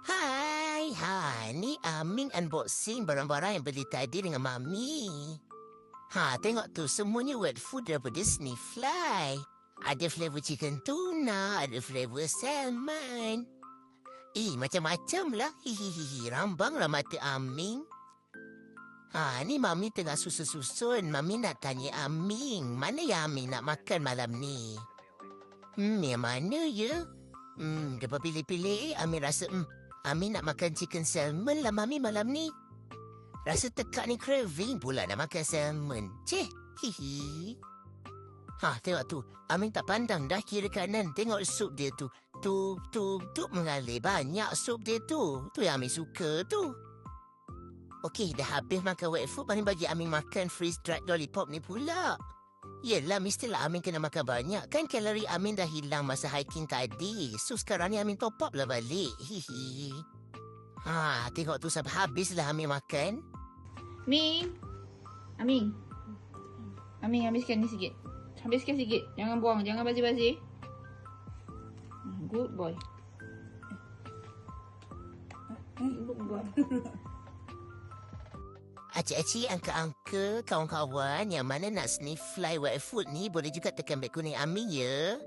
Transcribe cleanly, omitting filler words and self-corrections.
Hai, ni Amin unboxing barang-barang yang beli tadi dengan Mami. Tengok tu, semuanya wet food daripada Sneefly. Ada flavor chicken tuna, ada flavor salmon. Macam-macam lah. Hihihi, rambang lah mata Amin. Ni Mami tengah susun-susun. Mami nak tanya Amin, mana yang Amin nak makan malam ni? Yang mana ya? Dapat pilih-pilih, Amin rasa... Amin nak makan chicken salmon lah Mami malam ni. Rasa tekak ni craving pula nak makan salmon. Hihi. Tengok tu. Amin tak pandang dah kiri kanan. Tengok sup dia tu. Tu mengalir banyak sup dia tu. Tu yang Amin suka tu. Okey, dah habis makan wet food. Mami bagi Amin makan freeze-dried lollipop ni pula. Yelah, mestilah Amin kena makan banyak. Kan kalori Amin dah hilang masa hiking tadi. So, sekarang ni Amin top up lah balik. Hihi. Tengok tu sampai habis lah Amin makan. Amin, habiskan ni sikit. Habiskan sikit. Jangan buang. Jangan bazir-bazir. Good boy. Good boy. Acik-acik, angka-angka, kawan-kawan yang mana nak Sneefly wet food ni boleh juga tekan beg kuning Amin ya.